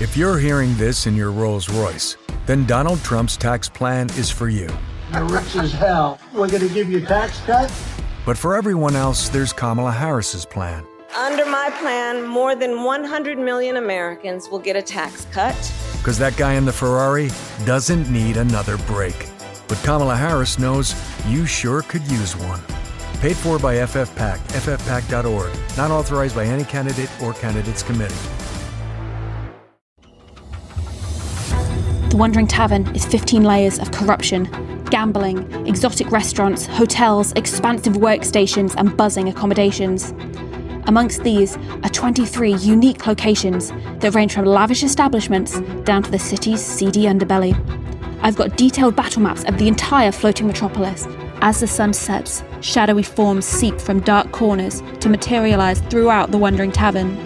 If you're hearing this in your Rolls Royce, then Donald Trump's tax plan is for you. You're rich as hell. We're going to give you a tax cut? But for everyone else, there's Kamala Harris's plan. Under my plan, more than 100 million Americans will get a tax cut. Because that guy in the Ferrari doesn't need another break. But Kamala Harris knows you sure could use one. Paid for by FFPAC, ffpac.org. Not authorized by any candidate or candidates committee. The Wandering Tavern is 15 layers of corruption, gambling, exotic restaurants, hotels, expansive workstations, and buzzing accommodations. Amongst these are 23 unique locations that range from lavish establishments down to the city's seedy underbelly. I've got detailed battle maps of the entire floating metropolis. As the sun sets, shadowy forms seep from dark corners to materialise throughout the Wandering Tavern.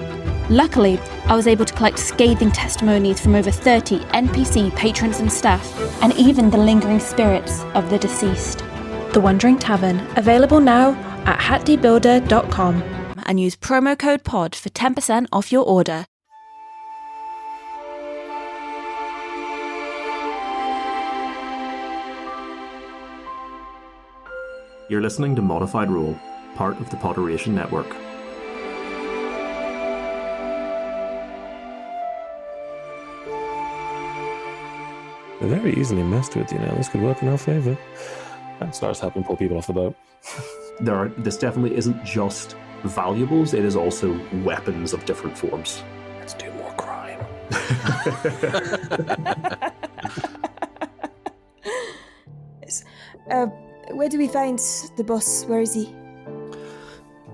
Luckily, I was able to collect scathing testimonies from over 30 NPC patrons and staff, and even the lingering spirits of the deceased. The Wandering Tavern, available now at hatdebuilder.com, and use promo code POD for 10% off your order. You're listening to ModifedRoll, part of the Podderation Network. They're very easily messed with, This could work in our favour. That starts helping pull people off the boat. This definitely isn't just valuables, it is also weapons of different forms. Let's do more crime. Where do we find the boss? Where is he?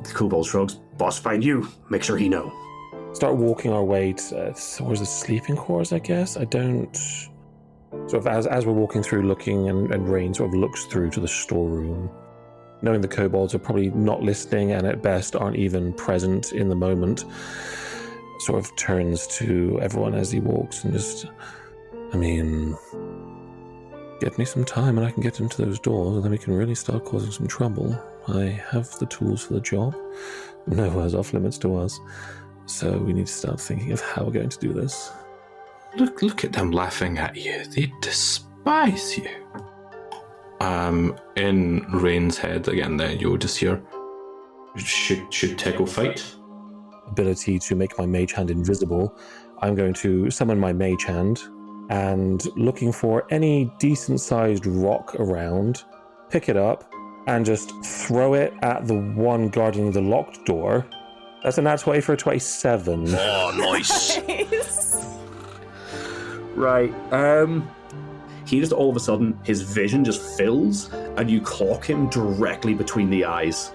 The Kobolds shrugs. Boss find you. Make sure he know. Start walking our way towards the sleeping quarters, I guess. I don't... Sort of as we're walking through, looking, and Rain sort of looks through to the storeroom, knowing the Kobolds are probably not listening and at best aren't even present in the moment, sort of turns to everyone as he walks and just, get me some time and I can get into those doors and then we can really start causing some trouble. I have the tools for the job. Nowhere's off limits to us. So we need to start thinking of how we're going to do this. Look at them laughing at you. They despise you. In Rain's head, again, then you'll just hear, should Tego fight? Ability to make my mage hand invisible. I'm going to summon my mage hand and looking for any decent-sized rock around, pick it up, and just throw it at the one guarding the locked door. That's a nat 20 for a 27. Oh, nice. Right. He just all of a sudden, his vision just fills, and you clock him directly between the eyes.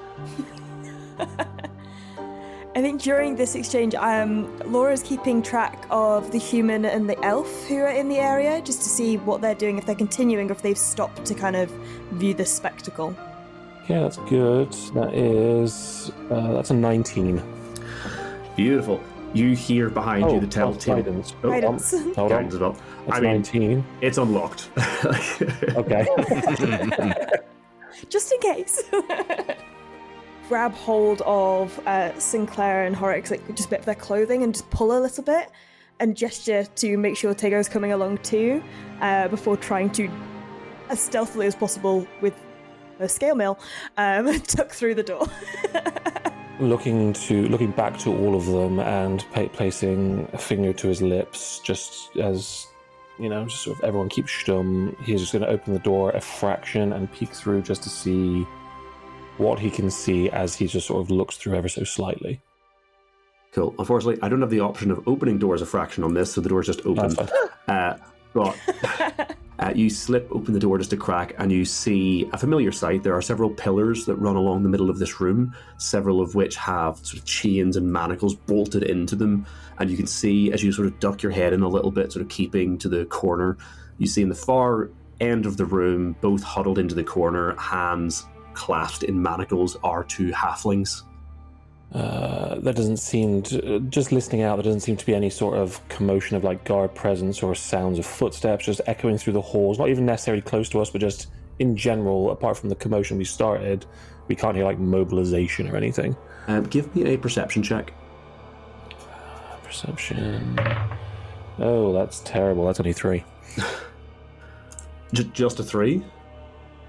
I think during this exchange, Laura's keeping track of the human and the elf who are in the area, just to see what they're doing, if they're continuing, or if they've stopped to kind of view the spectacle. Yeah, that's good. That's a 19. Beautiful. You hear behind you the telltale... Guidance. Hold Guidance as well. That's 19. It's unlocked. Okay. Just in case. Grab hold of Sinclair and Horrocks, just a bit of their clothing, and just pull a little bit and gesture to make sure Tego's coming along too, before trying to, as stealthily as possible with a scale mail, tuck through the door. Looking back to all of them and placing a finger to his lips, just as, just sort of everyone keeps stum. He's just going to open the door a fraction and peek through just to see what he can see as he just sort of looks through ever so slightly. Cool. Unfortunately, I don't have the option of opening doors a fraction on this, so the door's just open. But you slip open the door just a crack, and you see a familiar sight. There are several pillars that run along the middle of this room, several of which have sort of chains and manacles bolted into them. And you can see, as you sort of duck your head in a little bit, sort of keeping to the corner, you see in the far end of the room, both huddled into the corner, hands clasped in manacles, are two halflings. There doesn't seem to, just listening out, there doesn't seem to be any sort of commotion of guard presence or sounds of footsteps just echoing through the halls, not even necessarily close to us, but just in general, apart from the commotion we started, we can't hear mobilization or anything. Give me a perception check. Perception. Oh, that's terrible. That's only 3. Just a 3?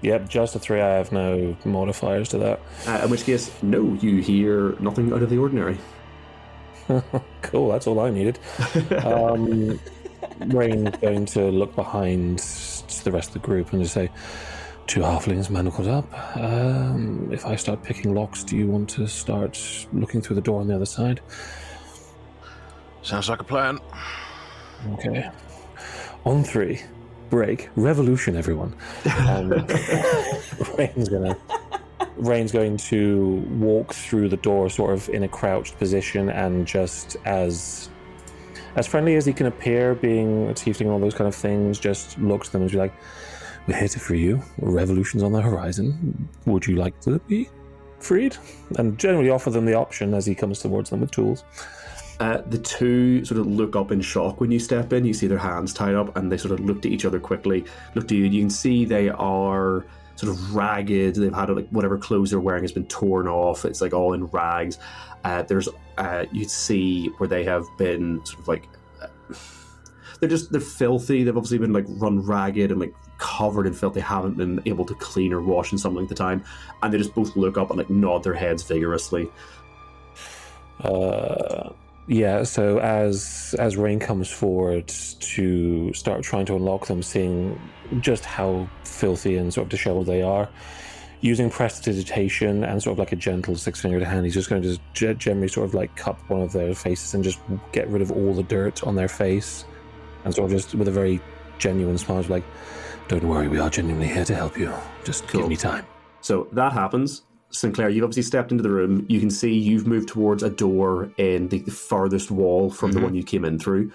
Yep, just a 3. I have no modifiers to that. In which case, no, you hear nothing out of the ordinary. Cool, that's all I needed. Rain's going to look behind the rest of the group and just say, 2 halflings manacled up. If I start picking locks, do you want to start looking through the door on the other side? Sounds like a plan. Okay. On 3. Break. Revolution, everyone. Rain's going to walk through the door sort of in a crouched position and just as friendly as he can appear, being a tiefling and all those kind of things, just looks at them and be like, we're here to free you. Revolution's on the horizon. Would you like to be freed? And generally offer them the option as he comes towards them with tools. The 2 sort of look up in shock when you step in. You see their hands tied up, and they sort of look at each other quickly, look to you, and you can see they are sort of ragged. They've had like whatever clothes they're wearing has been torn off. It's like all in rags. There's you'd see where they have been sort of like they're filthy. They've obviously been like run ragged and like covered in filth. They haven't been able to clean or wash in some length of time, and they just both look up and like nod their heads vigorously. Yeah, so as Rain comes forward to start trying to unlock them, seeing just how filthy and sort of disheveled they are, using prestidigitation and sort of like a gentle 6-fingered hand, he's just going to just generally sort of like cup one of their faces and just get rid of all the dirt on their face, and sort of just with a very genuine smile, like, don't worry, we are genuinely here to help you. Just give me time. So that happens. Sinclair, you've obviously stepped into the room. You can see you've moved towards a door in the farthest wall from the one you came in through.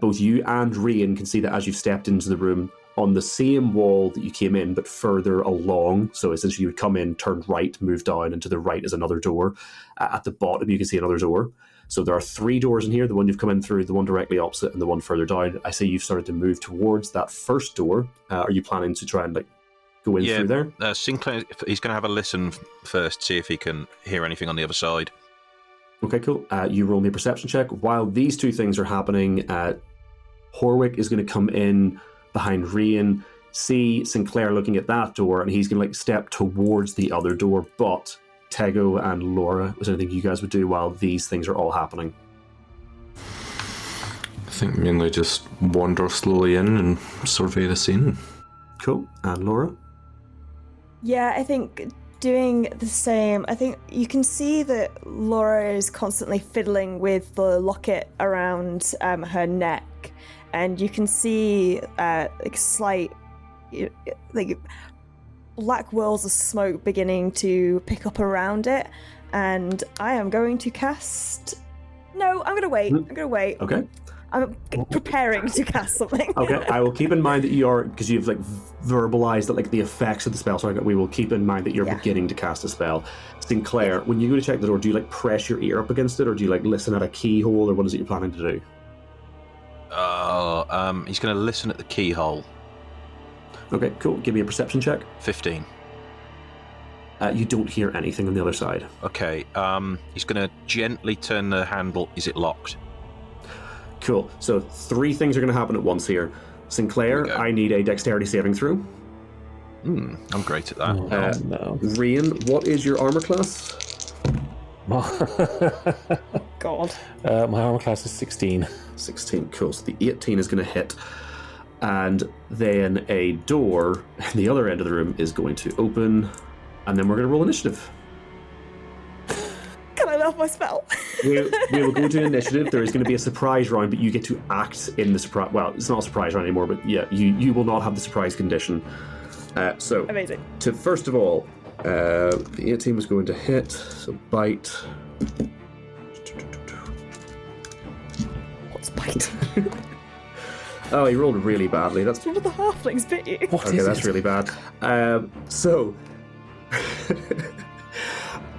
Both you and Rian can see that as you've stepped into the room, on the same wall that you came in, but further along. So essentially you would come in, turn right, move down, and to the right is another door. At the bottom you can see another door. So there are 3 doors in here, the one you've come in through, the one directly opposite, and the one further down. I say you've started to move towards that first door. Are you planning to try and like go in through there? Sinclair, he's going to have a listen first, see if he can hear anything on the other side. Okay, cool. You roll me a perception check. While these 2 things are happening, Horwick is going to come in behind Rian, see Sinclair looking at that door, and he's going to like step towards the other door. But Tego and Laura, was there anything you guys would do while these things are all happening? I think mainly just wander slowly in and survey the scene. Cool. And Laura? Yeah, I think doing the same. I think you can see that Laura is constantly fiddling with the locket around her neck, and you can see like slight like black whirls of smoke beginning to pick up around it. And I am going to cast. No, I'm going to wait. I'm going to wait. Okay. I'm preparing to cast something. Okay, I will keep in mind that you are, because you've like verbalized that like the effects of the spell, so we will keep in mind that you're beginning to cast a spell. Sinclair, when you go to check the door, do you like press your ear up against it, or do you like listen at a keyhole, or what is it you're planning to do? He's going to listen at the keyhole. Okay, cool. Give me a perception check. 15. You don't hear anything on the other side. Okay, he's going to gently turn the handle. Is it locked? Cool. So 3 things are going to happen at once here. Sinclair, I need a dexterity saving throw. I'm great at that. No. Rian, what is your armor class? God. My armor class is 16. 16, cool. So the 18 is going to hit. And then a door in the other end of the room is going to open. And then we're going to roll initiative. Can I love my spell? we will go to initiative. There is going to be a surprise round, but you get to act in the surprise. Well, it's not a surprise round anymore, but yeah, you will not have the surprise condition. So, amazing. To first of all, the 18 was going to hit, so bite. What's bite? Oh, he rolled really badly. That's One of the halflings bit you. okay. That's really bad. So.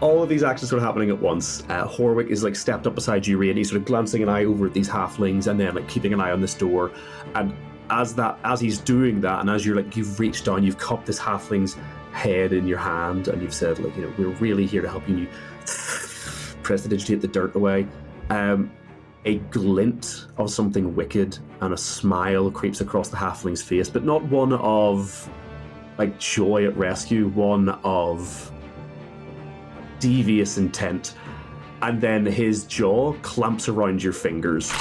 All of these actions sort of happening at once. Horwick is like stepped up beside you, and he's sort of glancing an eye over at these halflings, and then like keeping an eye on this door. And as he's doing that, and as you're like you've reached down, you've cupped this halfling's head in your hand, and you've said like, we're really here to help you. And you prestidigitate the dirt away. a glint of something wicked and a smile creeps across the halfling's face, but not one of like joy at rescue, one of devious intent. And then his jaw clamps around your fingers.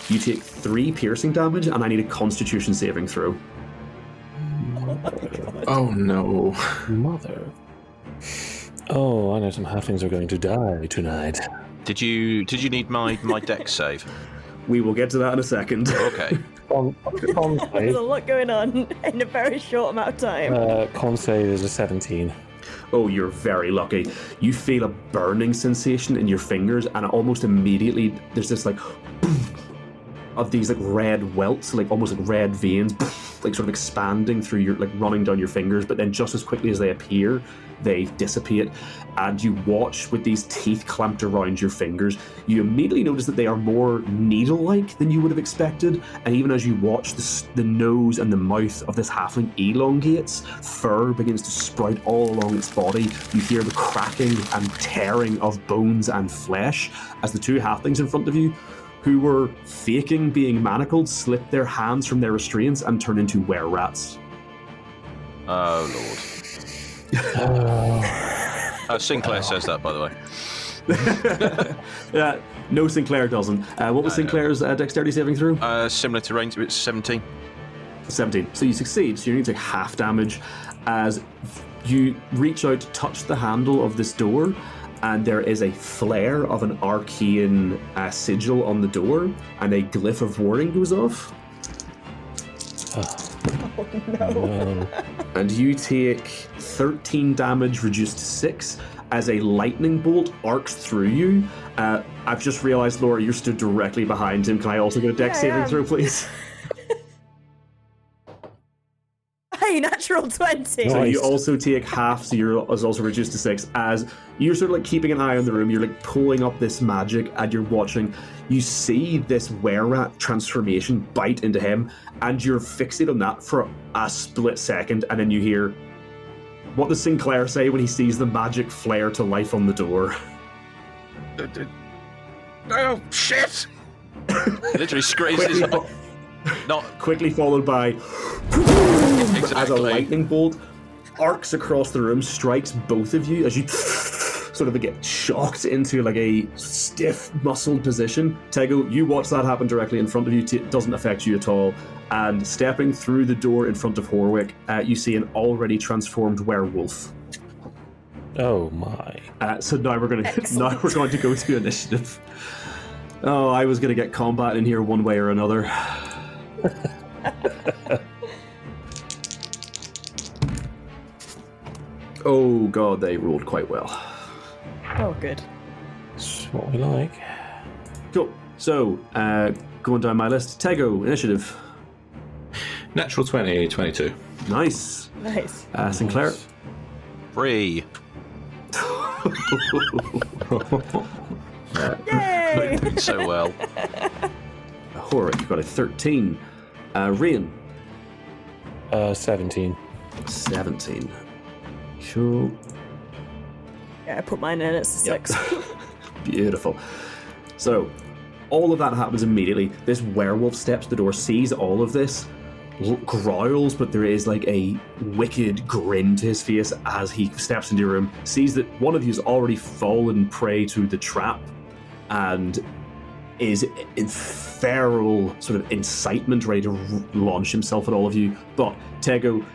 You take 3 piercing damage, and I need a Constitution saving throw. Oh no. Mother. Oh, I know some halflings are going to die tonight. Did you need my dex save? We will get to that in a second. Okay. Con There's a save. lot going on in a very short amount of time. Con save is a 17. Oh, you're very lucky. You feel a burning sensation in your fingers, and almost immediately there's this like of these like red welts, like almost like red veins, like sort of expanding through your, like running down your fingers, but then just as quickly as they appear, they dissipate, and you watch with these teeth clamped around your fingers. You immediately notice that they are more needle-like than you would have expected, and even as you watch, the nose and the mouth of this halfling elongates, fur begins to sprout all along its body. You hear the cracking and tearing of bones and flesh as the 2 halflings in front of you, who were faking being manacled, slip their hands from their restraints and turn into were-rats. Oh, Lord. Sinclair says that, by the way. No, Sinclair doesn't. What was Sinclair's dexterity saving throw? Similar to range, it's 17. 17. So you succeed, so you need to take half damage as you reach out to touch the handle of this door, and there is a flare of an arcane sigil on the door, and a glyph of warding goes off. Oh no. And you take 13 damage reduced to 6 as a lightning bolt arcs through you. I've just realised, Laura, you're stood directly behind him. Can I also get a dex saving throw, please? Hey, natural 20. So you also take half, so you're also reduced to 6. As you're sort of like keeping an eye on the room, you're like pulling up this magic, and you're watching. You see this were-rat transformation bite into him, and you're fixated on that for a split second, and then you hear, what does Sinclair say when he sees the magic flare to life on the door? Oh, shit! Literally screams his... Not quickly followed by exactly. As a lightning bolt arcs across the room, strikes both of you as you sort of get shocked into like a stiff, muscled position. Tego, you watch that happen directly in front of you. It doesn't affect you at all. And stepping through the door in front of Horwick, you see an already transformed werewolf. Oh my! So now we're going to go to initiative. Oh, I was going to get combat in here one way or another. Oh god, they rolled quite well. Oh, good. That's what we like. Cool. So, going down my list, Tego, initiative. Natural 20, 22. Nice. Nice. Sinclair. 3. Yay! Doing so well. Horrick, you got a 13. Rian. 17. 17. Cool. Yeah, I put mine in, it's a 6. Beautiful. So, all of that happens immediately. This werewolf steps to the door, sees all of this, growls, but there is like a wicked grin to his face as he steps into your room, sees that one of you has already fallen prey to the trap, and is in feral sort of incitement, ready to launch himself at all of you. But Tego,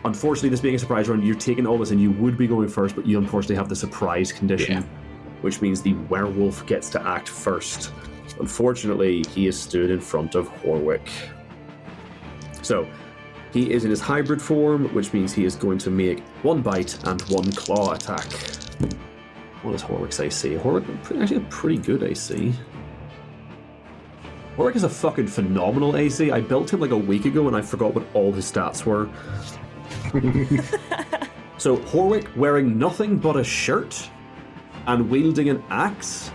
unfortunately, this being a surprise round, you're taking all this and you would be going first, but you unfortunately have the surprise condition, which means the werewolf gets to act first. Unfortunately, he is stood in front of Horwick. So, he is in his hybrid form, which means he is going to make 1 bite and 1 claw attack. What is Horwick's AC? Horwick actually a pretty good AC. Horwick is a fucking phenomenal AC. I built him like a week ago and I forgot what all his stats were. So Horwick, wearing nothing but a shirt and wielding an axe,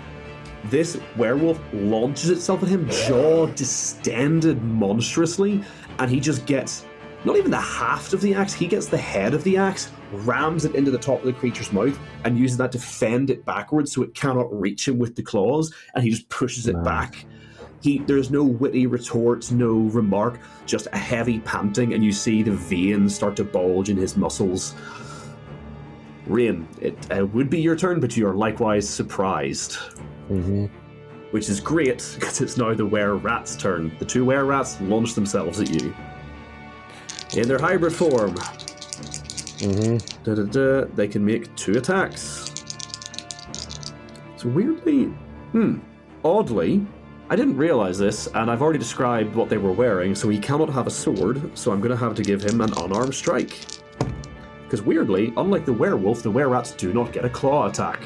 this werewolf launches itself at him, jaw distended monstrously, and he just gets not even the haft of the axe, he gets the head of the axe, rams it into the top of the creature's mouth, and uses that to fend it backwards so it cannot reach him with the claws, and he just pushes it back. There's no witty retort, no remark, just a heavy panting, and you see the veins start to bulge in his muscles. Rain, it would be your turn, but you are likewise surprised. Mm-hmm. Which is great, because it's now the were-rat's turn. The two were-rats launch themselves at you. In their hybrid form. Mm-hmm. They can make 2 attacks. So weirdly, oddly, I didn't realize this, and I've already described what they were wearing, so he cannot have a sword, so I'm going to have to give him an unarmed strike. Because weirdly, unlike the werewolf, the were-rats do not get a claw attack.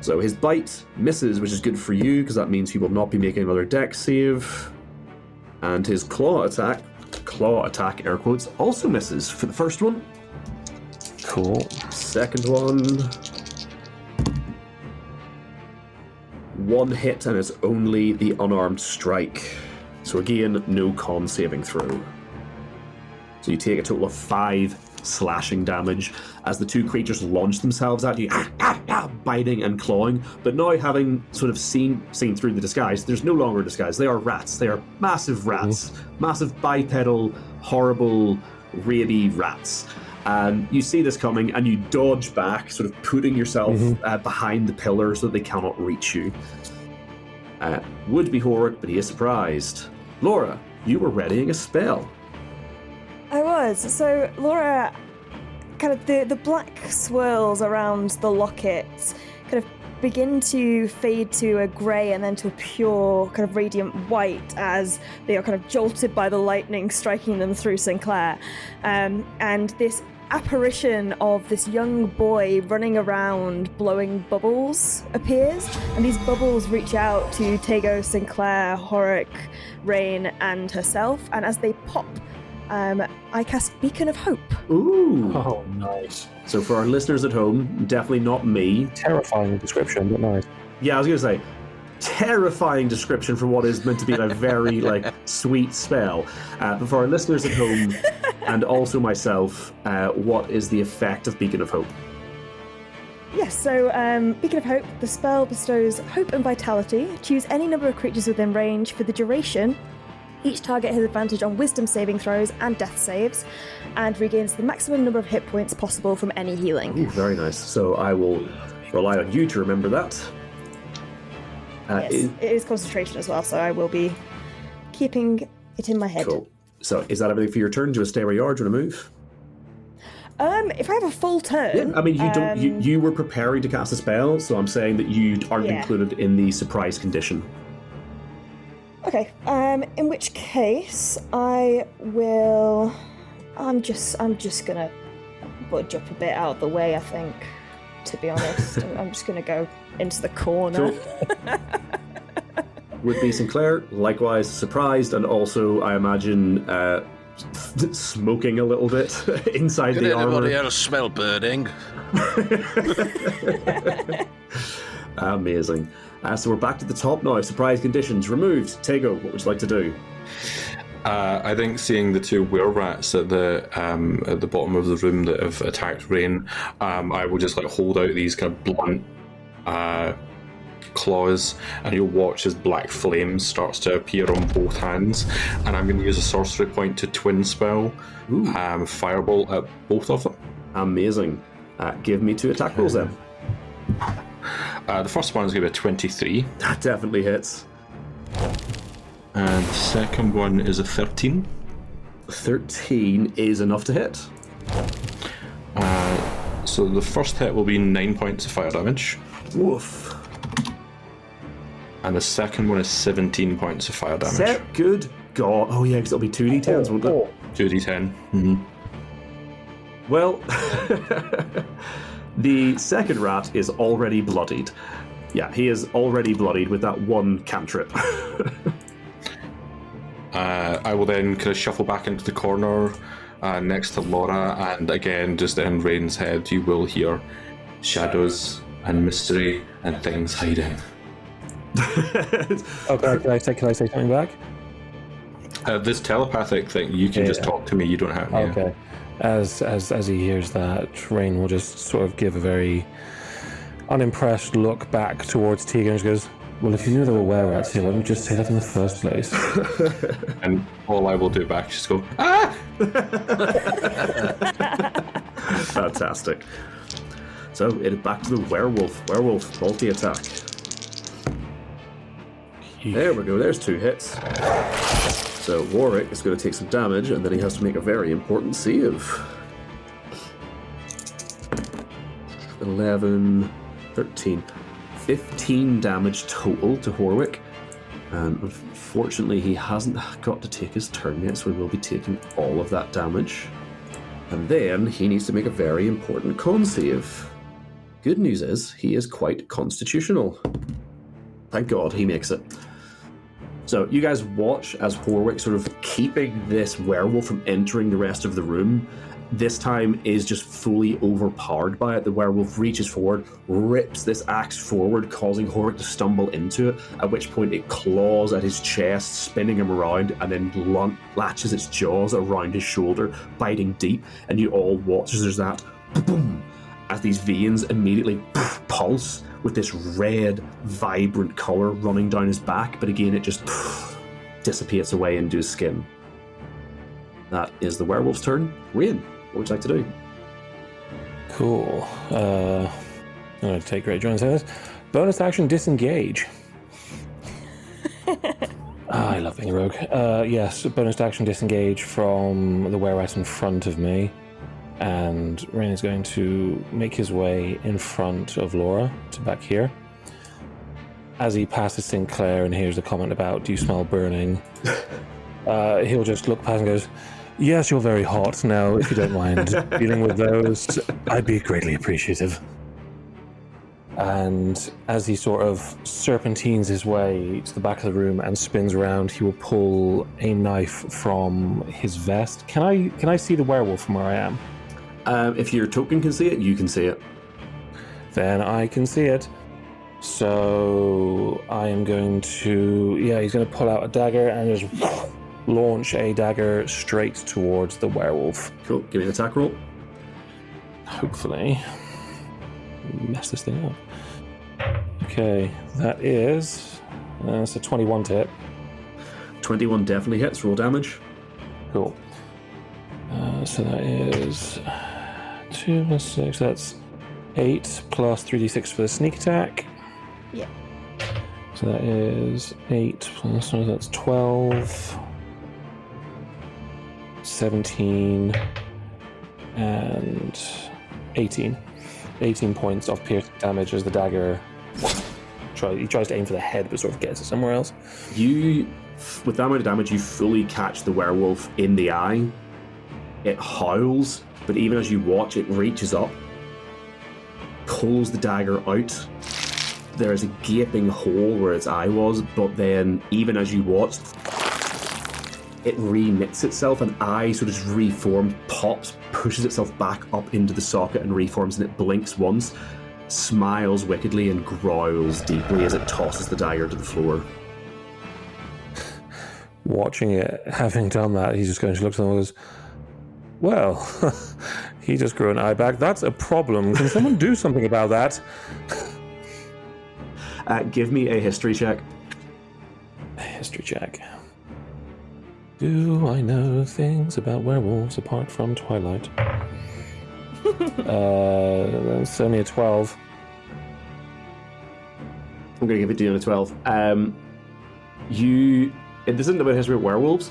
So his bite misses, which is good for you, because that means he will not be making another dex save. And his claw attack, air quotes, also misses for the first one. Cool. Second one. 1 hit, and it's only the unarmed strike. So again, no con saving throw. So you take a total of 5 slashing damage as the 2 creatures launch themselves at you, biting and clawing. But now, having sort of seen through the disguise, there's no longer a disguise. They are rats. They are massive rats. Massive bipedal, horrible, raby rats. And you see this coming, and you dodge back, sort of putting yourself behind the pillar so that they cannot reach you. Would be Horik, but he is surprised. Laura, you were readying a spell. I was. So Laura, kind of the black swirls around the locket kind of begin to fade to a grey and then to a pure kind of radiant white as they are kind of jolted by the lightning striking them through Sinclair. And this apparition of this young boy running around blowing bubbles appears, and these bubbles reach out to Tego, Sinclair, Horik, Rain, and herself, and as they pop, I cast Beacon of Hope. Ooh. Oh, nice. So for our listeners at home, definitely not me. Terrifying description, but nice. Yeah, I was going to say, terrifying description for what is meant to be a very, sweet spell. But for our listeners at home, and also myself, what is the effect of Beacon of Hope? Yes, so Beacon of Hope, the spell bestows hope and vitality. Choose any number of creatures within range for the duration. Each target has advantage on wisdom saving throws and death saves, and regains the maximum number of hit points possible from any healing. Ooh, very nice. So I will rely on you to remember that. Yes, it is concentration as well, so I will be keeping it in my head. Cool. So is that everything for your turn? Do you want to stay where you are? Do you want to move? If I have a full turn... Yeah, I mean, you don't. You were preparing to cast a spell, so I'm saying that you aren't included in the surprise condition. Okay, in which case, I will... I'm just gonna budge up a bit out of the way, I think, to be honest. I'm just gonna go into the corner. Cool. Would be Sinclair, likewise surprised, and also, I imagine, smoking a little bit inside the armor. Anybody else smell burning? Amazing. So we're back to the top now. Surprise conditions removed. Tego, what would you like to do? I think seeing the 2 were-rats at the bottom of the room that have attacked Rain, I will just hold out these kind of blunt claws, and you'll watch as black flame starts to appear on both hands, and I'm going to use a sorcery point to twin spell Firebolt at both of them. Amazing. Give me 2 attack rolls then. The first one is going to be a 23. That definitely hits. And the second one is a 13. 13 is enough to hit. So the first hit will be 9 points of fire damage. Woof. And the second one is 17 points of fire damage. Good God. Oh yeah, because it'll be 2d10s, won't it? 2d10. Mm-hmm. Well, the second rat is already bloodied. Yeah, he is already bloodied with that one cantrip. I will then kind of shuffle back into the corner next to Laura, and again, just in Rain's head, you will hear shadows and mystery and things hiding. Okay, can I say something back? This telepathic thing, you can just talk to me, you don't have to. Okay. As he hears that, Rain will just sort of give a very unimpressed look back towards Tegan and goes, Well, if you knew there were were-rats here, why didn't you just say that in the first place? And all I will do back is just go, ah! Fantastic. So it is back to the werewolf. Werewolf multi-attack. There we go, there's 2 hits. So Warwick is going to take some damage, and then he has to make a very important save. 11, 13, 15 damage total to Warwick. And unfortunately, he hasn't got to take his turn yet, so he will be taking all of that damage. And then he needs to make a very important con save. Good news is, he is quite constitutional. Thank God he makes it. So you guys watch as Horwick, sort of keeping this werewolf from entering the rest of the room, this time is just fully overpowered by it. The werewolf reaches forward, rips this axe forward, causing Horwick to stumble into it, at which point it claws at his chest, spinning him around, and then latches its jaws around his shoulder, biting deep, and you all watch as there's that boom, as these veins immediately pulse with this red, vibrant colour running down his back, but again it just dissipates away into his skin. That is the werewolf's turn. Wayne, what would you like to do? Cool. I'm going to take great joy in saying this. Bonus action, disengage. I love being a rogue. Yes, bonus action, disengage from the were-rat in front of me. And Rain is going to make his way in front of Laura to back here. As he passes Sinclair and hears a comment about, do you smell burning? He'll just look past and goes, yes, you're very hot. Now, if you don't mind dealing with those, I'd be greatly appreciative. And as he sort of serpentines his way to the back of the room and spins around, he will pull a knife from his vest. Can I see the werewolf from where I am? If your token can see it, you can see it. Then I can see it. So I am going to... Yeah, he's going to pull out a dagger and just launch a dagger straight towards the werewolf. Cool. Give me an attack roll. Hopefully. Mess this thing up. Okay, that is... it's a 21 to hit. 21 definitely hits. Roll damage. Cool. So that is 2 plus 6, that's 8 plus 3d6 for the sneak attack. Yeah. So that is 8 plus, so that's 12, 17, and 18. 18 points of piercing damage as the dagger he tries to aim for the head but sort of gets it somewhere else. You, with that amount of damage, you fully catch the werewolf in the eye. It howls, but even as you watch, it reaches up, pulls the dagger out. There is a gaping hole where its eye was, but then, even as you watch, it reknits itself, an eye sort of just reforms, pops, pushes itself back up into the socket and reforms, and it blinks once, smiles wickedly, and growls deeply as it tosses the dagger to the floor. Watching it, having done that, he's just going to look at them and goes, well, he just grew an eye back. That's a problem. Can someone do something about that? Give me a history check. A history check. Do I know things about werewolves apart from Twilight? That's only a 12. I'm going to give it to you on a 12. This isn't about history of werewolves.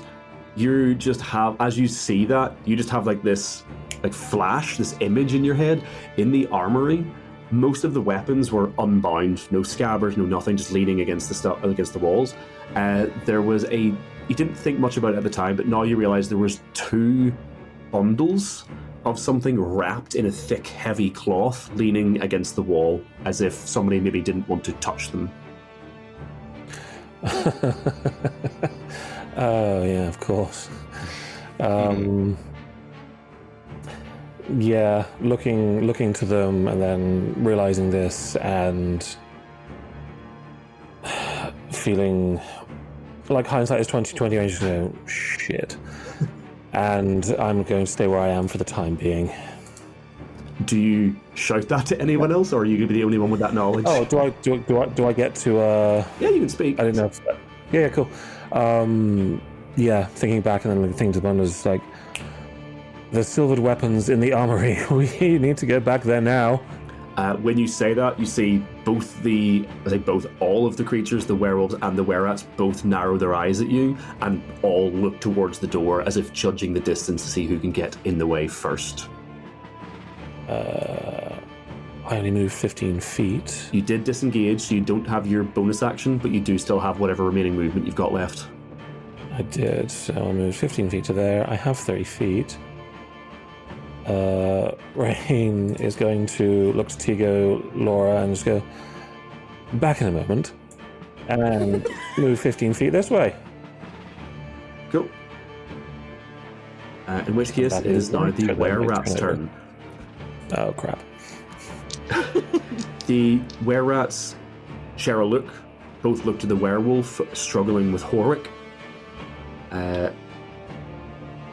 You just have, as you see that, you just have like this flash, this image in your head. In the armory, most of the weapons were unbound, no scabbards, no nothing, just leaning against the walls. There was you didn't think much about it at the time, but now you realize there was 2 bundles of something wrapped in a thick, heavy cloth leaning against the wall, as if somebody maybe didn't want to touch them. Oh, yeah, of course. Yeah, looking to them and then realizing this and feeling like hindsight is 20/20, I just go, shit. And I'm going to stay where I am for the time being. Do you shout that to anyone else, or are you going to be the only one with that knowledge? Oh, do I get to? Yeah, you can speak. I didn't know. Yeah, cool. Yeah, thinking back and then thinking to the one was like, the silvered weapons in the armory. We need to get back there now. When you say that, you see both all of the creatures, the werewolves and the wererats, both narrow their eyes at you and all look towards the door as if judging the distance to see who can get in the way first. I only moved 15 feet. You did disengage, so you don't have your bonus action, but you do still have whatever remaining movement you've got left. I did, so I moved 15 feet to there. I have 30 feet. Rain is going to look to Tigo, Laura, and just go, back in a moment, and move 15 feet this way. Cool. In which case, it is now the were-rat's turn. Oh, crap. The were-rats share a look. Both look to the werewolf, struggling with Horwick.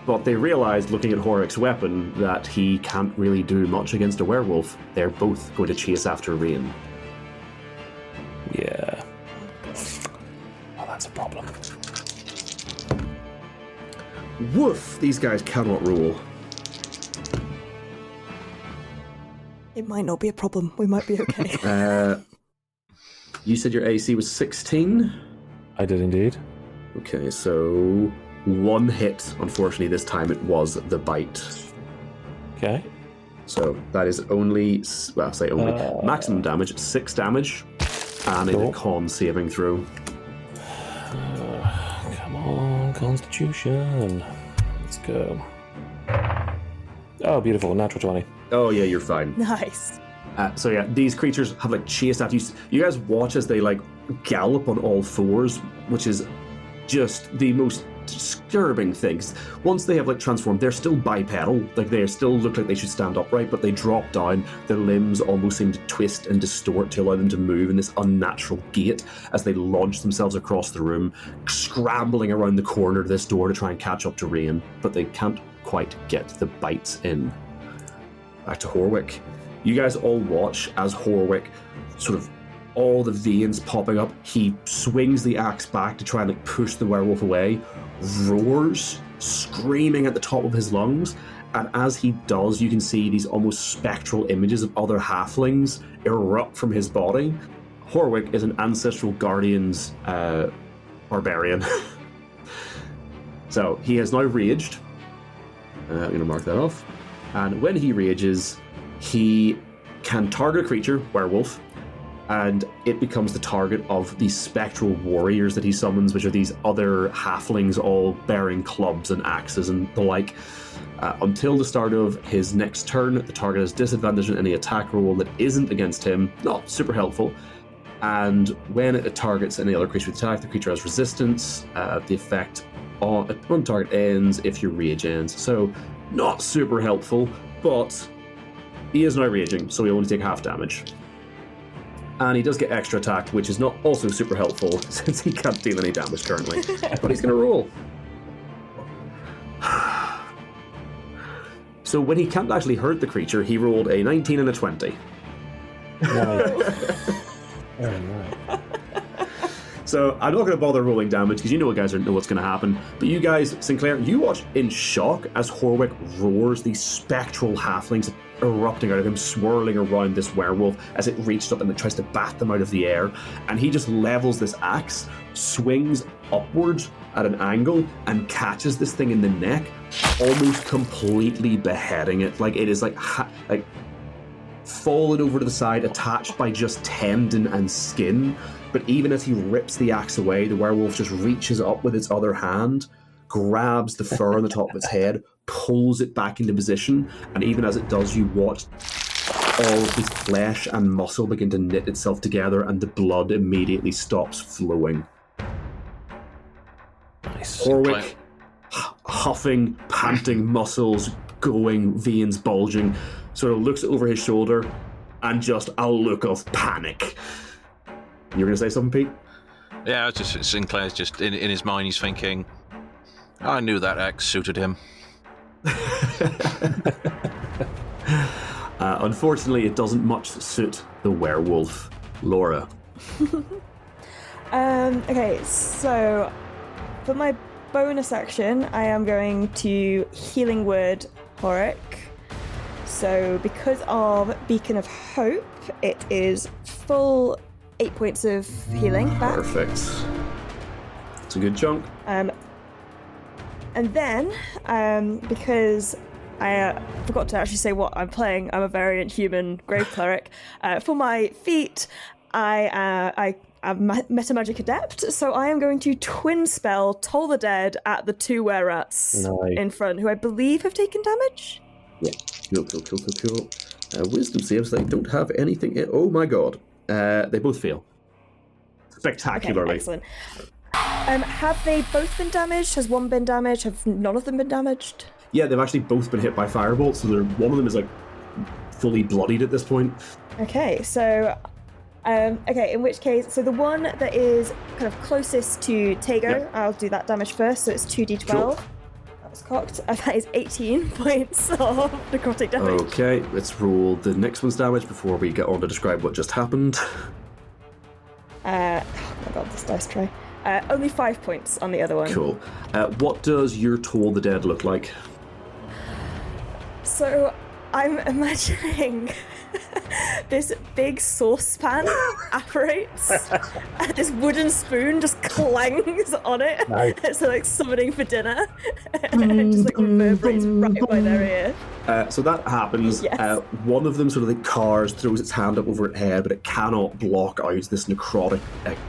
But they realize, looking at Horwick's weapon, that he can't really do much against a werewolf. They're both going to chase after Rain. Yeah. Oh, that's a problem. Woof! These guys cannot roll. It might not be a problem. We might be okay. You said your AC was 16? I did indeed. Okay, so one hit. Unfortunately, this time it was the bite. Okay. So that is only, well, say only, maximum damage, 6 damage, and a con saving throw. Come on, Constitution. Let's go. Oh, beautiful. Natural 20. Oh, yeah, you're fine. Nice. So yeah, these creatures have like chased after you. You guys watch as they like gallop on all fours, which is just the most disturbing things. Once they have like transformed, they're still bipedal, like they still look like they should stand upright, but they drop down. Their limbs almost seem to twist and distort to allow them to move in this unnatural gait as they launch themselves across the room, scrambling around the corner of this door to try and catch up to Rain, but they can't quite get the bites in. Back to Horwick. You guys all watch as Horwick, sort of all the veins popping up, he swings the axe back to try and like push the werewolf away, roars, screaming at the top of his lungs, and as he does, you can see these almost spectral images of other halflings erupt from his body. Horwick is an Ancestral Guardians barbarian. So he has now raged. I'm going to mark that off. And when he rages, he can target a creature, werewolf, and it becomes the target of these spectral warriors that he summons, which are these other halflings all bearing clubs and axes and the like. Until the start of his next turn, the target has disadvantage on any attack roll that isn't against him. Not super helpful. And when it targets any other creature with attack, the creature has resistance. The effect on target ends if your rage ends. So not super helpful, but he is now raging, so he only take half damage. And he does get extra attack, which is not also super helpful since he can't deal any damage currently. But he's going to roll. So when he can't actually hurt the creature, he rolled a 19 and a 20. So I'm not going to bother rolling damage because you know guys know what's going to happen. But you guys, Sinclair, you watch in shock as Horwick roars, these spectral halflings erupting out of him, swirling around this werewolf as it reaches up and it tries to bat them out of the air. And he just levels this axe, swings upwards at an angle, and catches this thing in the neck, almost completely beheading it. Like it is like fallen over to the side, attached by just tendon and skin. But even as he rips the axe away, the werewolf just reaches up with its other hand, grabs the fur on the top of its head, pulls it back into position, and even as it does, you watch all of his flesh and muscle begin to knit itself together, and the blood immediately stops flowing. Nice. Horwick, huffing, panting, muscles going, veins bulging, sort of looks over his shoulder, and just a look of panic. You were going to say something, Pete? Yeah, it's just Sinclair's just in his mind. He's thinking, "I knew that axe suited him." Unfortunately, it doesn't much suit the werewolf. Laura. Okay, so for my bonus action, I am going to Healing Word Horik. So because of Beacon of Hope, it is full 8 points of healing back. Perfect. It's a good chunk. And then, because I forgot to actually say what I'm playing, I'm a variant human grave cleric. For my feat, I am Metamagic Adept, so I am going to twin spell Toll the Dead at the 2 were-rats in front, who I believe have taken damage. Yeah. Cool. Wisdom saves, they don't have anything. Oh my god. They both fail. Spectacularly. Okay, excellent. Have they both been damaged? Has one been damaged? Have none of them been damaged? Yeah, they've actually both been hit by firebolt, so one of them is like fully bloodied at this point. Okay, so in which case, so the one that is kind of closest to Tego, I'll do that damage first, so it's 2d12. Cool. That was cocked. That is 18 points of necrotic damage. Okay, let's roll the next one's damage before we get on to describe what just happened. Oh my god, this dice tray. Only 5 points on the other one. Cool. What does your Toll the Dead look like? So, I'm imagining this big saucepan apparates, and this wooden spoon just clangs on it. Nice. It's like summoning for dinner. It just like reverberates right by their ear. So that happens. Yes. One of them sort of like cars, throws its hand up over its head, but it cannot block out this necrotic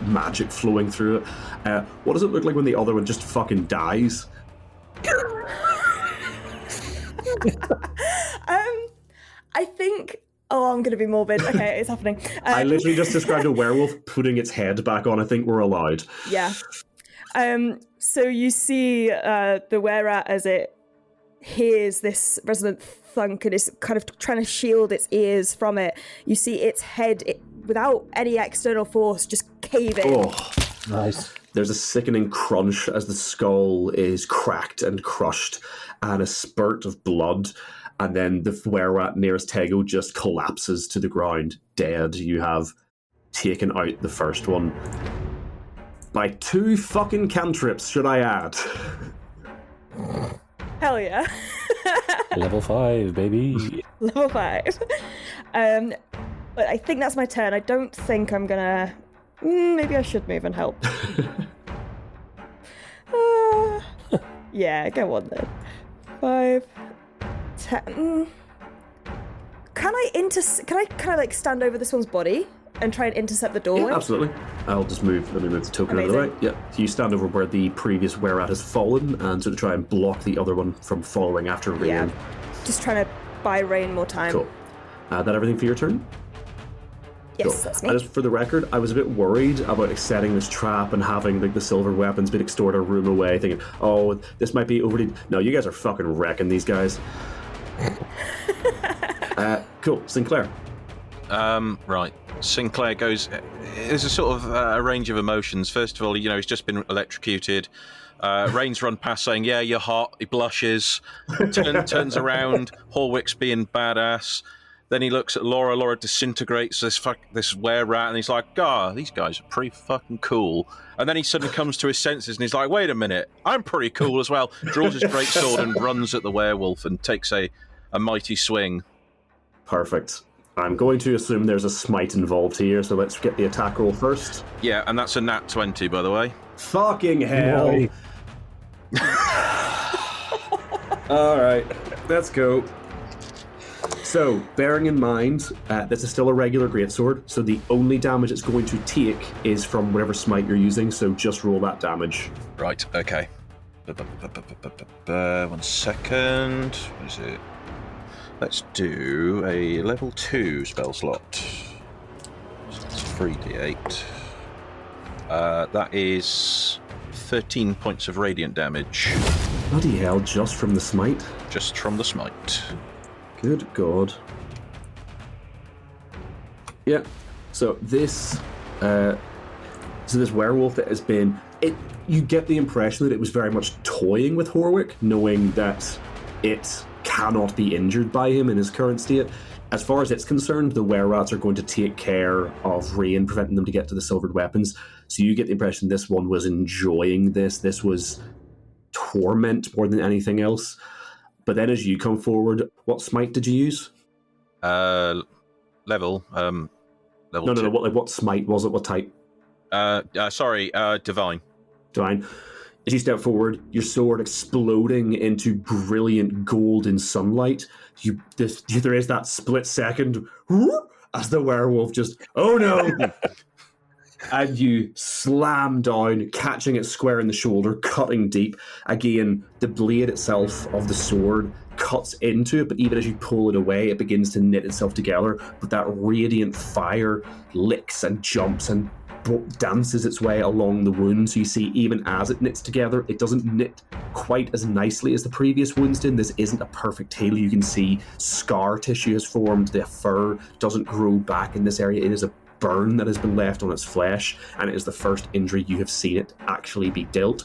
magic flowing through it. What does it look like when the other one just fucking dies? I think... Oh, I'm going to be morbid. Okay, it's happening. I literally just described a werewolf putting its head back on. I think we're allowed. Yeah. So you see the were-rat as it hears this resonant thunk and is kind of trying to shield its ears from it. You see its head, without any external force, just cave in. Oh, nice. There's a sickening crunch as the skull is cracked and crushed, and a spurt of blood. And then the were-rat nearest Tego just collapses to the ground, dead. You have taken out the first one. By 2 fucking cantrips, should I add? Hell yeah. Level 5, baby. Level 5. But I think that's my turn. I don't think I'm gonna... maybe I should move and help. Yeah, go on then. 5... 10. Can I kind of like stand over this one's body and try and intercept the doorway? Yeah, absolutely. Let me move the token out of the way. Yeah. So you stand over where the previous were-rat has fallen and sort of try and block the other one from following after Rain. Yeah. Just trying to buy Rain more time. Cool. That everything for your turn? Yes, cool. that's me. Just for the record, I was a bit worried about setting this trap and having like the silver weapons being extorted a room away, thinking, oh, this might be overly... No, you guys are fucking wrecking these guys. Cool. Sinclair. Right. Sinclair goes... There's a sort of a range of emotions. First of all, he's just been electrocuted. Rain's run past saying, yeah, you're hot. He blushes. Turns around. Horwick's being badass. Then he looks at Laura. Laura disintegrates this were-rat, and he's like, these guys are pretty fucking cool. And then he suddenly comes to his senses, and he's like, wait a minute, I'm pretty cool as well. Draws his greatsword and runs at the werewolf and takes a mighty swing. Perfect. I'm going to assume there's a smite involved here, so let's get the attack roll first. Yeah, and that's a nat 20, by the way. Fucking hell. Alright, let's go. So, bearing in mind, this is still a regular greatsword, so the only damage it's going to take is from whatever smite you're using, so just roll that damage. Right, okay. 1 second. What is it? Let's do a level 2 spell slot. So that's 3d8. That is 13 points of radiant damage. Bloody hell, just from the smite? Just from the smite. Good God. Yeah. So this werewolf that has been... You get the impression that it was very much toying with Horwick, knowing that it cannot be injured by him in his current state. as far as it's concerned, the were-rats are going to take care of Rain, preventing them to get to the silvered weapons. So you get the impression this one was enjoying this. This was torment more than anything else. But then as you come forward, what smite did you use? Level. Level No. What smite was it? What type? Divine. Divine. As you step forward, your sword exploding into brilliant golden sunlight. There is that split second as the werewolf just, oh no! And you slam down, catching it square in the shoulder, cutting deep. Again, the blade itself of the sword cuts into it, but even as you pull it away, it begins to knit itself together. But that radiant fire licks and jumps and dances its way along the wound. So you see, even as it knits together, it doesn't knit quite as nicely as the previous wounds did. This isn't a perfect heal. You can see scar tissue has formed. The fur doesn't grow back in this area. It is a burn that has been left on its flesh, and it is the first injury you have seen it actually be dealt.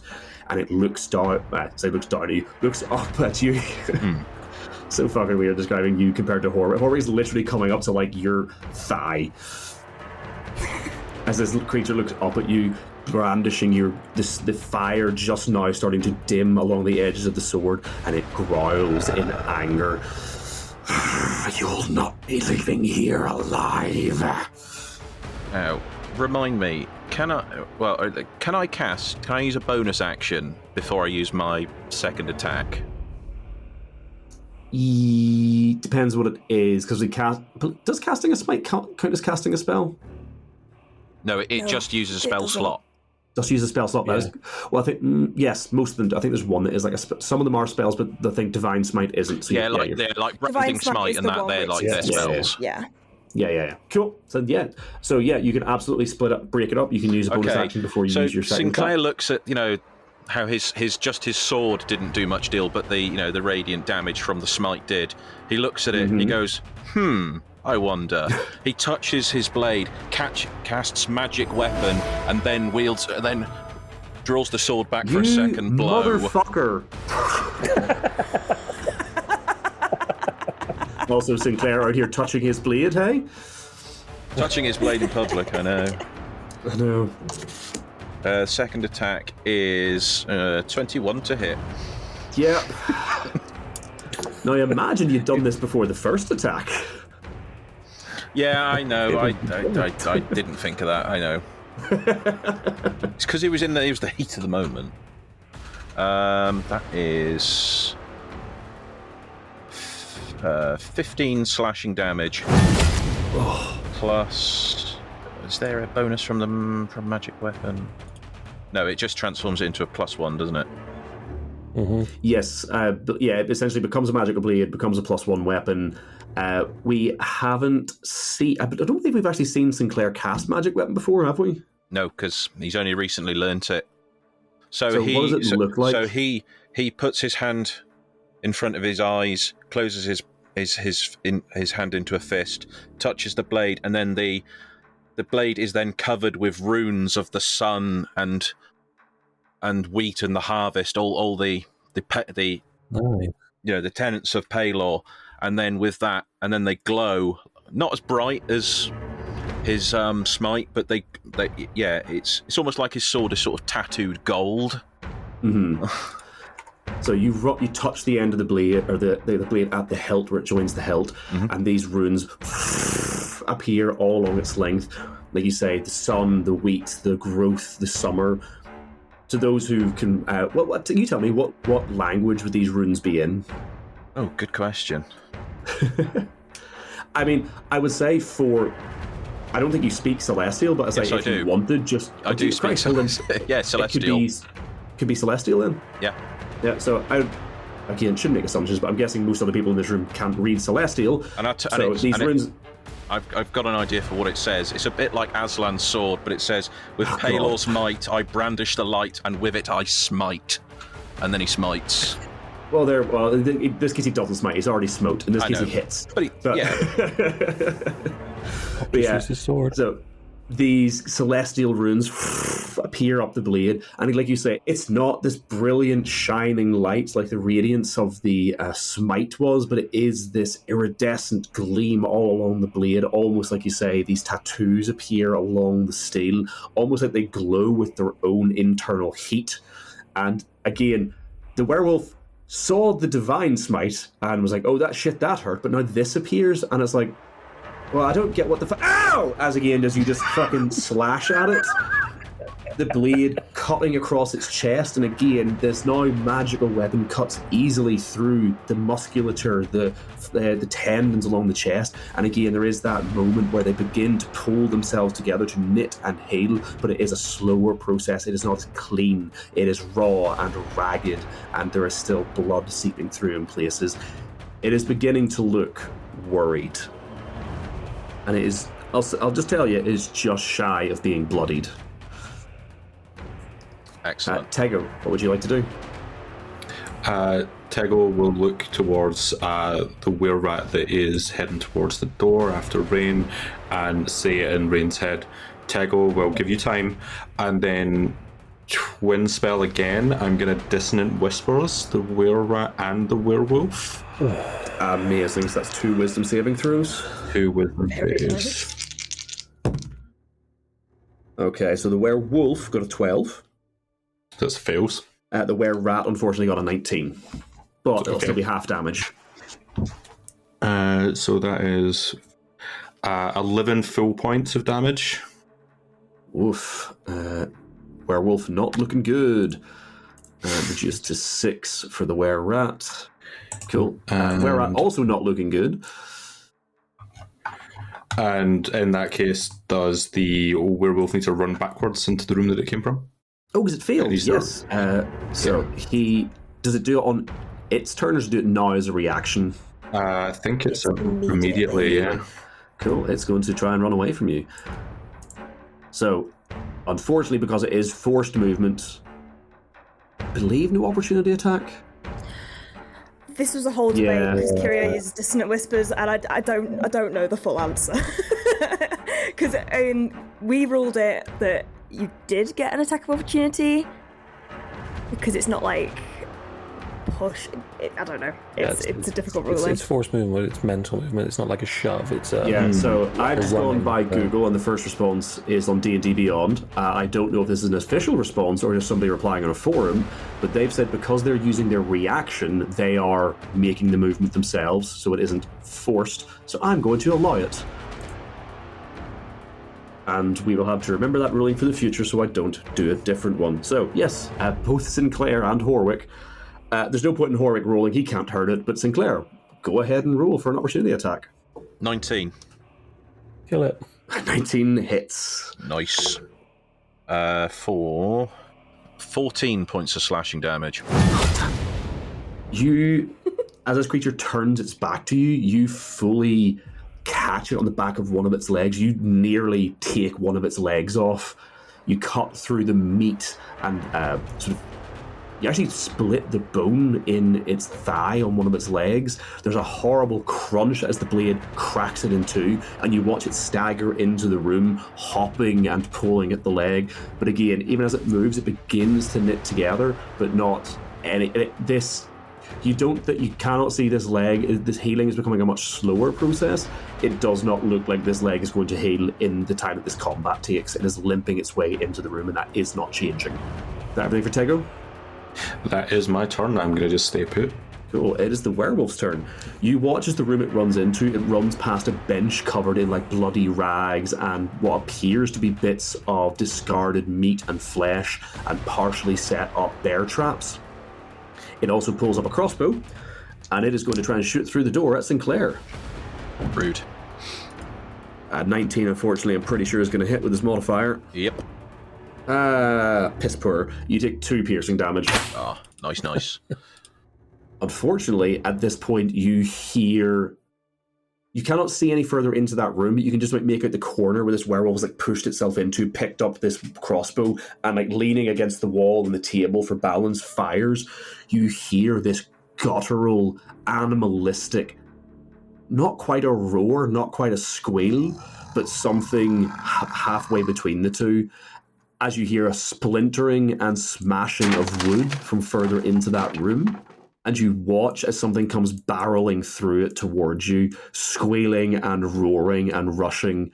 And it looks down. Looks down at you. Looks up at you. So fucking weird describing you compared to Horror. Horror is literally coming up to like your thigh. As this creature looks up at you, brandishing the fire just now starting to dim along the edges of the sword, and it growls in anger. You'll not be leaving here alive. Now, remind me, can I use a bonus action before I use my second attack? Depends what it is, because does casting a smite count as casting a spell? No, it just uses a spell slot. Just use a spell slot. Yeah. Well, I think yes, most of them. I think there's one that is like some of them are spells, but I think Divine Smite isn't. So they're like Branding Smite and that. They're like their spells. Yeah. Yeah. Cool. So you can absolutely break it up. You can use a bonus action before you use your second. Sinclair attack. looks at how his sword didn't do much deal, but the radiant damage from the smite did. He looks at it and he goes, I wonder. He touches his blade, casts magic weapon, and then draws the sword back for a second blow. Motherfucker! Also, Sinclair out here touching his blade, hey? Touching his blade in public, I know. Second attack is 21 to hit. Yeah. Now, I imagine you'd done this before the first attack. Yeah, I know. I didn't think of that. I know. It's because it was the heat of the moment. That is 15 slashing damage. Plus, is there a bonus from magic weapon? No, it just transforms it into a +1, doesn't it? Mm-hmm. Yes, it essentially becomes a magical blade, becomes a +1 weapon. We haven't seen. I don't believe we've actually seen Sinclair cast magic weapon before, have we? No, because he's only recently learnt it. So what does it look like? So he puts his hand in front of his eyes, closes his hand into a fist, touches the blade, and then the blade is then covered with runes of the sun and wheat and the harvest, all the tenets of Paylor, and then with that, and then they glow, not as bright as his smite, but it's almost like his sword is sort of tattooed gold. Mm-hmm. So you touch the end of the blade, or the blade at the hilt where it joins the hilt, and these runes appear all along its length. Like you say, the sun, the wheat, the growth, the summer. To those who can, you tell me, what language would these runes be in? Oh, good question. I mean, I would say I don't think you speak Celestial, but Yes, if you wanted, I do speak Celestial. Yeah, Celestial. It could be Celestial then? Yeah. Yeah, so I shouldn't make assumptions, but I'm guessing most other people in this room can't read Celestial. I've got an idea for what it says. It's a bit like Aslan's sword, but it says, with Paylor's might, I brandish the light, and with it I smite. And then he smites. In this case he doesn't smite, he's already smote. In this case he hits. But yeah. His sword. So these celestial runes appear up the blade, and like you say, it's not this brilliant shining light like the radiance of the smite was, but it is this iridescent gleam all along the blade, almost like you say, these tattoos appear along the steel, almost like they glow with their own internal heat. And again, the werewolf saw the divine smite and was like, oh, that hurt, but now this appears, and it's like, well, I don't get what the ow! As you just fucking slash at it. The blade cutting across its chest, and again, this now magical weapon cuts easily through the musculature, the tendons along the chest, and again, there is that moment where they begin to pull themselves together to knit and heal, but it is a slower process. It is not clean. It is raw and ragged, and there is still blood seeping through in places. It is beginning to look worried. And it is, I'll just tell you, it is just shy of being bloodied. Excellent. Tego, what would you like to do? Tego will look towards the were-rat that is heading towards the door after Rain and say it in Rain's head. Tego will give you time, and then twin spell again. I'm going to Dissonant Whispers, the were-rat and the werewolf. Amazing, so that's 2 wisdom saving throws. 2 wisdom saves. Okay, so the werewolf got a 12. That fails. The were-rat unfortunately got a 19. But it'll still be half damage. So that is 11 full points of damage. Oof. Werewolf not looking good. Reduced to 6 for the were-rat. Cool. Were-rat also not looking good. And in that case, does the werewolf need to run backwards into the room that it came from? Oh, because it failed, yes. He... Does it do it on its turn, or does it do it now as a reaction? I think it's immediately, yeah. Cool, it's going to try and run away from you. So, unfortunately, because it is forced movement, I believe no opportunity attack? This was a whole debate because Kyria uses Dissonant Whispers, and I don't know the full answer. Because we ruled it that you did get an attack of opportunity because it's not like push. I don't know. It's a difficult ruling. It's forced movement. It's mental movement. It's not like a shove. It's So I've just gone by Google, and the first response is on D&D Beyond. I don't know if this is an official response or just somebody replying on a forum, but they've said because they're using their reaction, they are making the movement themselves, so it isn't forced. So I'm going to allow it. And we will have to remember that ruling for the future so I don't do a different one. So, yes, both Sinclair and Horwick. There's no point in Horwick rolling, he can't hurt it, but Sinclair, go ahead and roll for an opportunity attack. 19. Kill it. 19 hits. Nice. For 14 points of slashing damage. You, as this creature turns its back to you, you fully catch it on the back of one of its legs. You nearly take one of its legs off. You cut through the meat and you actually split the bone in its thigh on one of its legs. There's a horrible crunch as the blade cracks it in two, and you watch it stagger into the room, hopping and pulling at the leg. But again, even as it moves, it begins to knit together, but not any. You cannot see this leg. This healing is becoming a much slower process. It does not look like this leg is going to heal in the time that this combat takes. It is limping its way into the room, and that is not changing. Is that everything for Tego? That is my turn. I'm going to just stay put. Cool. It is the werewolf's turn. You watch as the room it runs into. It runs past a bench covered in like bloody rags and what appears to be bits of discarded meat and flesh and partially set up bear traps. It also pulls up a crossbow, and it is going to try and shoot through the door at Sinclair. Rude. 19, unfortunately, I'm pretty sure is going to hit with his modifier. Yep. Piss poor. You take 2 piercing damage. Ah, nice. Unfortunately, at this point, you cannot see any further into that room, but you can just make out the corner where this werewolf has pushed itself into, picked up this crossbow, and leaning against the wall and the table for balance, fires. You hear this guttural, animalistic, not quite a roar, not quite a squeal, but something halfway between the two, as you hear a splintering and smashing of wood from further into that room. And you watch as something comes barreling through it towards you, squealing and roaring and rushing,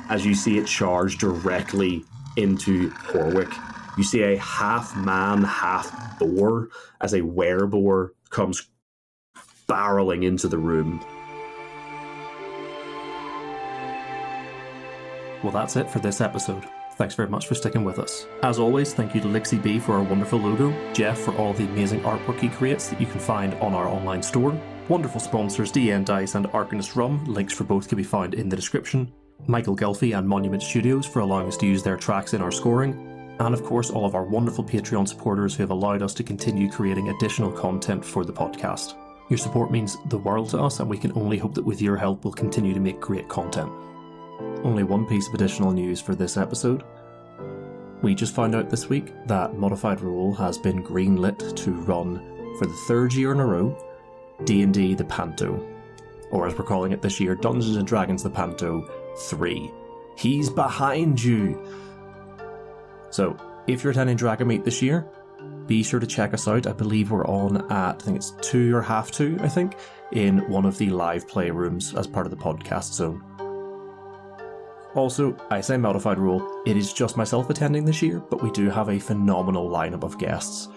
as you see it charge directly into Horwick. You see a half-man, half-boar as a wereboar comes barreling into the room. Well, that's it for this episode. Thanks very much for sticking with us. As always, thank you to Lixie B for our wonderful logo, Jeff for all the amazing artwork he creates that you can find on our online store, wonderful sponsors DN Dice and Arcanist Rum, links for both can be found in the description, Michael Gelfie and Monument Studios for allowing us to use their tracks in our scoring, and of course all of our wonderful Patreon supporters who have allowed us to continue creating additional content for the podcast. Your support means the world to us, and we can only hope that with your help we'll continue to make great content. Only one piece of additional news for this episode. We just found out this week that ModifedRoll has been greenlit to run for the third year in a row D&D the Panto, or as we're calling it this year, Dungeons & Dragons the Panto 3. He's behind you! So, if you're attending Dragonmeet this year, be sure to check us out. I believe we're on at, I think it's 2 or half 2, I think, in one of the live play rooms as part of the podcast zone. Also, I say ModifedRoll, it is just myself attending this year, but we do have a phenomenal lineup of guests.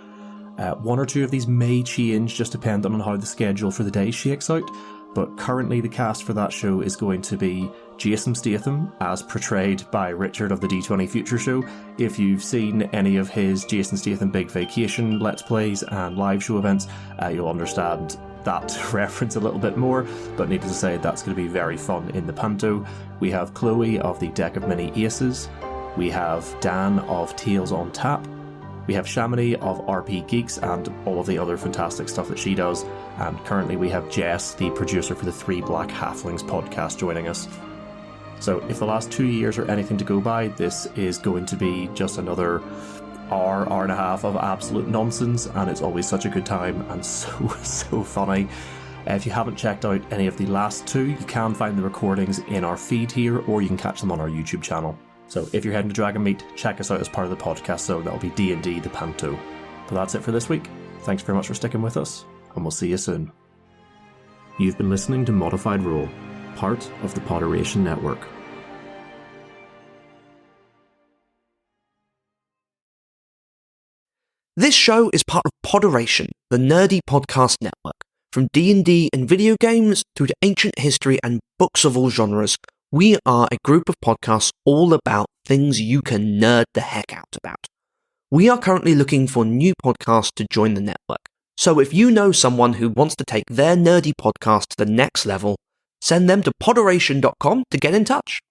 1 or 2 of these may change, just depending on how the schedule for the day shakes out, but currently the cast for that show is going to be Jason Statham, as portrayed by Richard of the D20 Future Show. If you've seen any of his Jason Statham Big Vacation Let's Plays and live show events, you'll understand that reference a little bit more, but needless to say, that's going to be very fun in the Panto. We have Chloe of the Deck of Many Aces, we have Dan of Tales on Tap, we have Shamini of RP Geeks and all of the other fantastic stuff that she does, and currently we have Jess, the producer for the Three Black Halflings podcast, joining us. So if the last 2 years are anything to go by, this is going to be just another hour and a half of absolute nonsense, and it's always such a good time and so funny. If you haven't checked out any of the last 2, you can find the recordings in our feed here, or you can catch them on our YouTube channel. So if you're heading to Dragonmeet, check us out as part of the podcast, so that'll be D&D the Panto. But that's it for this week. Thanks very much for sticking with us, and we'll see you soon. You've been listening to ModifedRoll, part of the Podderation Network. This show is part of Podderation, the nerdy podcast network. From D&D and video games through to ancient history and books of all genres, we are a group of podcasts all about things you can nerd the heck out about. We are currently looking for new podcasts to join the network. So if you know someone who wants to take their nerdy podcast to the next level, send them to podderation.com to get in touch.